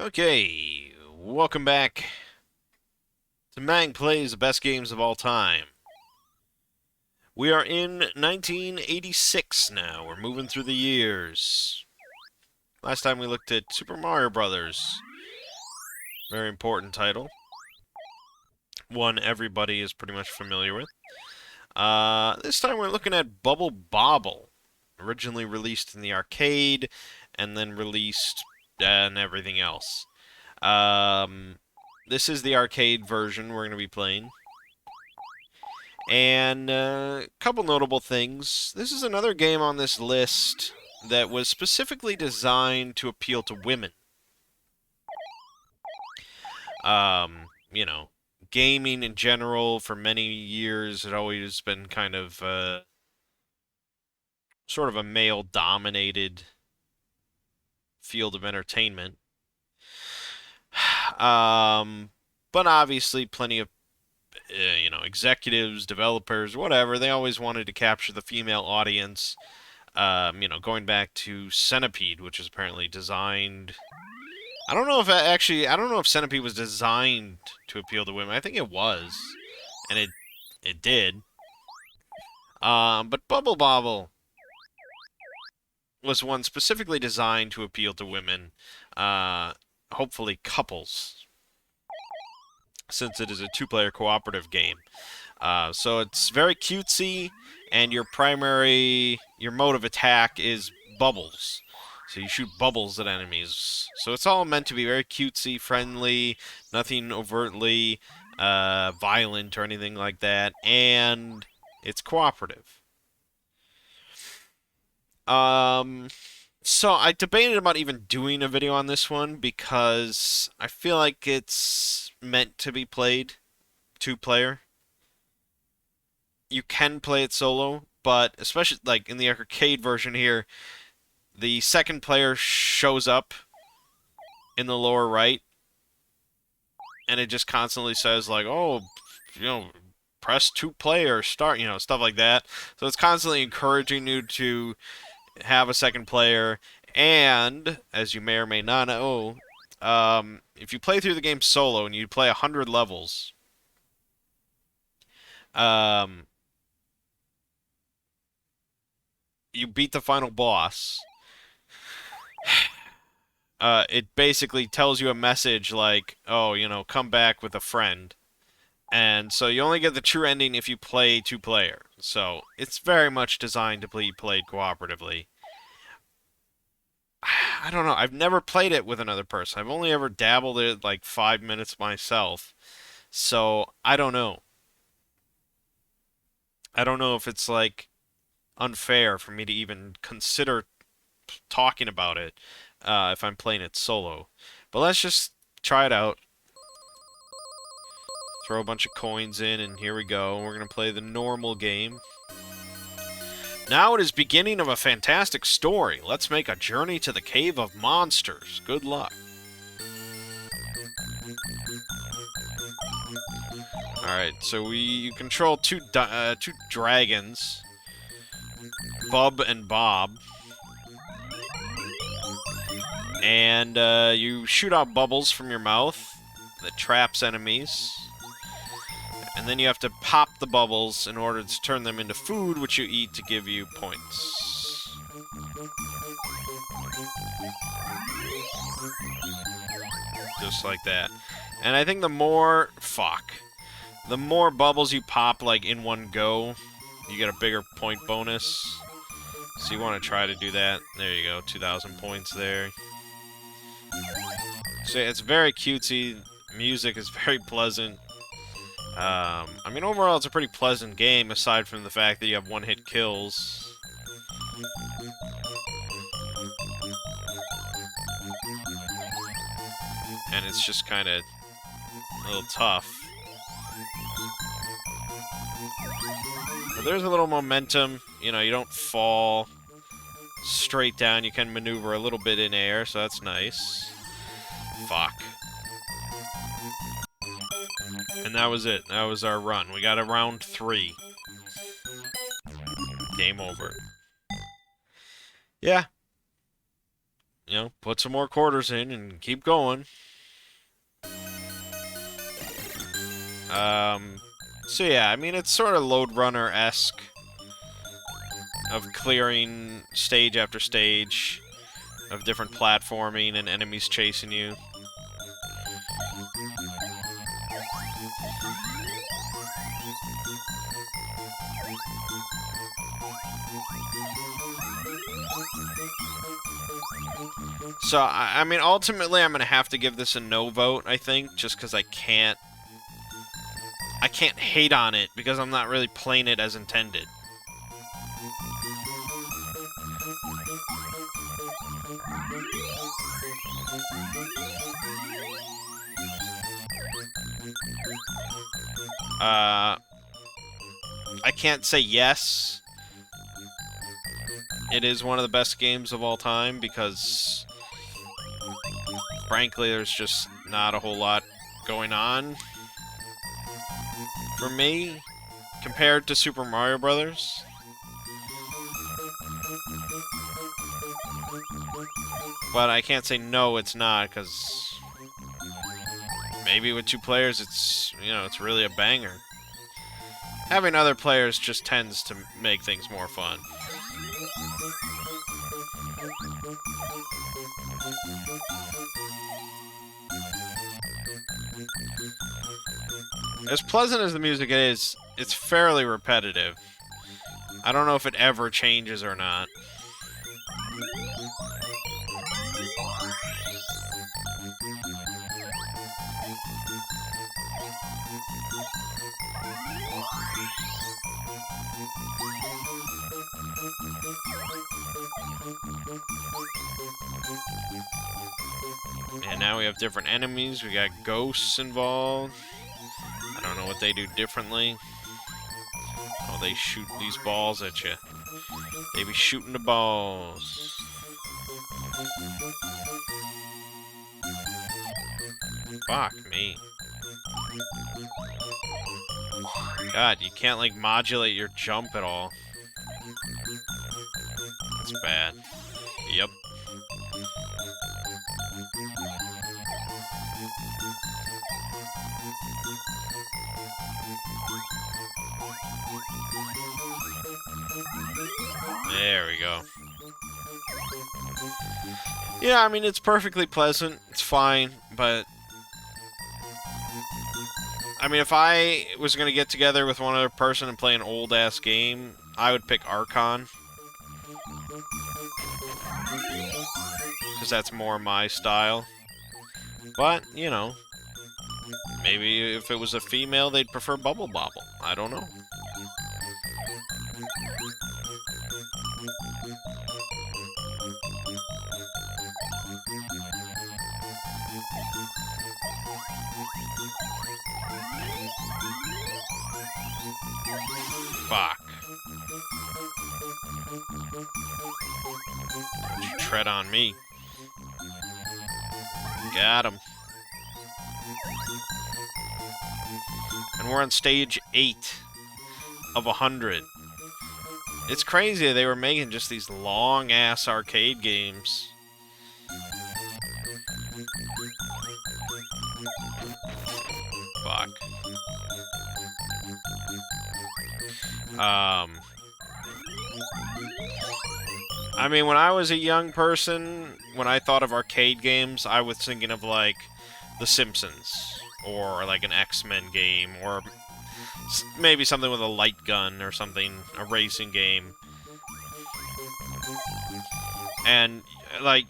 Okay, welcome back to Mangg Plays the Best Games of All Time. We are in 1986 now. We're moving through the years. Last time we looked at Super Mario Brothers. Very important title. One everybody is pretty much familiar with. This time we're looking at Bobble. Originally released in the arcade, and then released and everything else. This is the arcade version we're going to be playing. And a couple notable things. This is another game on this list that was specifically designed to appeal to women. You know, gaming in general for many years had always been kind of sort of a male-dominated field of entertainment. But obviously plenty of executives, developers, whatever, they always wanted to capture the female audience. Going back to Centipede, which is apparently designed. I don't know if Centipede was designed to appeal to women. I think it was, and it did. But Bobble was one specifically designed to appeal to women, hopefully couples, since it is a two-player cooperative game. So it's very cutesy, and your mode of attack is bubbles. So you shoot bubbles at enemies. So it's all meant to be very cutesy, friendly, nothing overtly violent or anything like that, and it's cooperative. So I debated about even doing a video on this one because I feel like it's meant to be played two-player. You can play it solo, but especially like in the arcade version here, the second player shows up in the lower right, and it just constantly says like, "Oh, press two-player, start," stuff like that. So it's constantly encouraging you to have a second player, and as you may or may not know, if you play through the game solo and you play 100 levels, you beat the final boss. It basically tells you a message like, oh, come back with a friend. And so you only get the true ending if you play two-player. So it's very much designed to be played cooperatively. I don't know. I've never played it with another person. I've only ever dabbled it like 5 minutes myself. So I don't know. I don't know if it's like unfair for me to even consider talking about it if I'm playing it solo. But let's just try it out. Throw a bunch of coins in, and here we go. We're going to play the normal game. Now it is beginning of a fantastic story. Let's make a journey to the Cave of Monsters. Good luck. Alright, so you control two dragons. Bub and Bob. And you shoot out bubbles from your mouth that traps enemies. And then you have to pop the bubbles in order to turn them into food, which you eat to give you points. Just like that. And I think the more bubbles you pop, like, in one go, you get a bigger point bonus. So you want to try to do that. There you go, 2,000 points there. So it's very cutesy. Music is very pleasant. I mean, overall, it's a pretty pleasant game, aside from the fact that you have one-hit kills. And it's just kind of a little tough. But there's a little momentum. You don't fall straight down. You can maneuver a little bit in air, so that's nice. Fuck. And that was it. That was our run. We got a round 3. Game over. Yeah. you know, put some more quarters in and keep going. So yeah, I mean, it's sort of Lode Runner-esque of clearing stage after stage of different platforming and enemies chasing you. So, I mean, ultimately, I'm going to have to give this a no vote, I think, just because I can't hate on it, because I'm not really playing it as intended. I can't say yes. It is one of the best games of all time, because frankly, there's just not a whole lot going on for me compared to Super Mario Brothers. But I can't say no, it's not, because maybe with 2 players, it's, you know, it's really a banger. Having other players just tends to make things more fun. As pleasant as the music is, it's fairly repetitive. I don't know if it ever changes or not. And now we have different enemies. We got ghosts involved. I don't know what they do differently. Oh, they shoot these balls at you. They be shooting the balls. Fuck me. God, you can't, like, modulate your jump at all. That's bad. Yep. There we go. Yeah, I mean, it's perfectly pleasant. It's fine, but I mean, if I was going to get together with one other person and play an old-ass game, I would pick Archon. Because that's more my style. But, you know, maybe if it was a female, they'd prefer Bubble Bobble. I don't know. Fuck. Don't you tread on me. Got him. And we're on stage 8 of 100. It's crazy they were making just these long-ass arcade games. Fuck. I mean, when I was a young person, when I thought of arcade games, I was thinking of, like, The Simpsons, or, like, an X-Men game, or maybe something with a light gun or something, a racing game. And, like,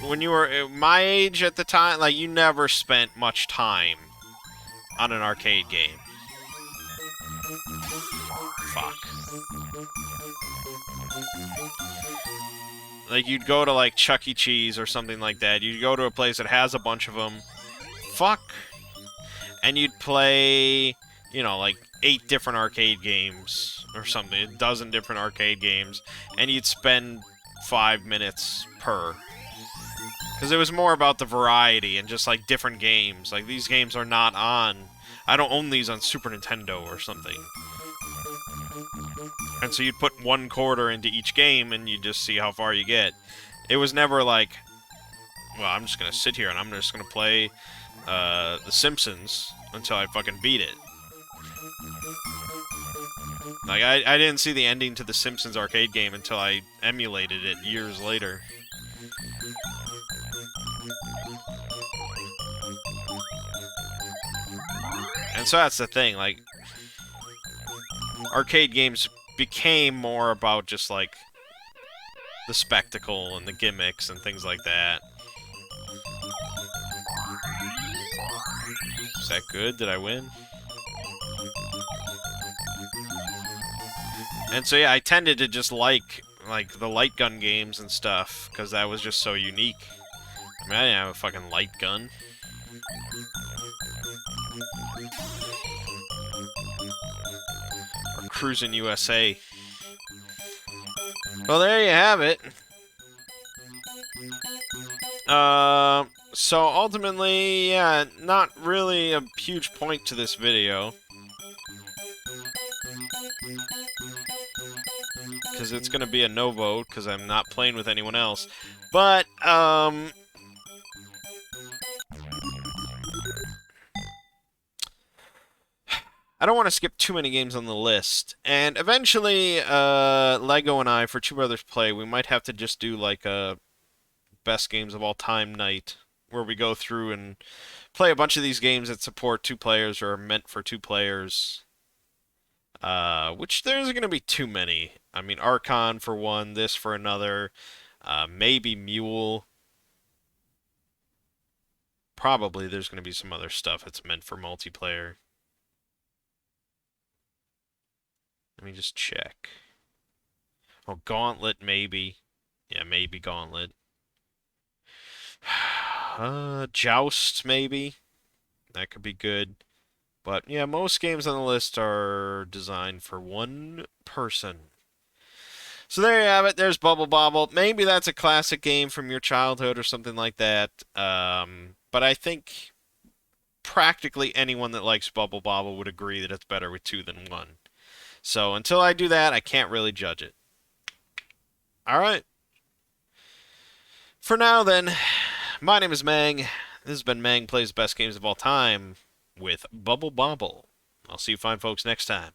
when you were my age at the time, like, you never spent much time on an arcade game. Fuck. Like, you'd go to, like, Chuck E. Cheese or something like that. You'd go to a place that has a bunch of them. Fuck. And you'd play, you know, like, 8 different arcade games or something. A dozen different arcade games. And you'd spend 5 minutes per. Because it was more about the variety and just, like, different games. Like, these games are not on... I don't own these on Super Nintendo or something. And so you'd put 1 quarter into each game and you just see how far you get. It was never like, well, I'm just gonna sit here and I'm just gonna play The Simpsons until I fucking beat it. Like, I didn't see the ending to the Simpsons arcade game until I emulated it years later. And so that's the thing, like, arcade games became more about just, like, the spectacle and the gimmicks and things like that. Is that good? Did I win? And so yeah, I tended to just like the light gun games and stuff because that was just so unique. I mean, I didn't have a fucking light gun. Or Cruisin' USA. Well, there you have it. So ultimately, yeah, not really a huge point to this video. Because it's going to be a no vote, because I'm not playing with anyone else. But, I don't want to skip too many games on the list. And eventually, Lego and I, for Two Brothers Play, we might have to just do, like, a best games of all time night, where we go through and play a bunch of these games that support 2 players or are meant for 2 players. Which there isn't going to be too many. I mean, Archon for one, this for another, maybe Mule. Probably there's going to be some other stuff that's meant for multiplayer. Let me just check. Oh, Gauntlet, maybe. Yeah, maybe Gauntlet. Joust, maybe. That could be good. But, yeah, most games on the list are designed for 1 person. So there you have it. There's Bubble Bobble. Maybe that's a classic game from your childhood or something like that. But I think practically anyone that likes Bubble Bobble would agree that it's better with 2 than 1. So until I do that, I can't really judge it. Alright. For now, then, my name is Mangg. This has been Mangg Plays Best Games of All Time with Bubble Bobble. I'll see you fine folks next time.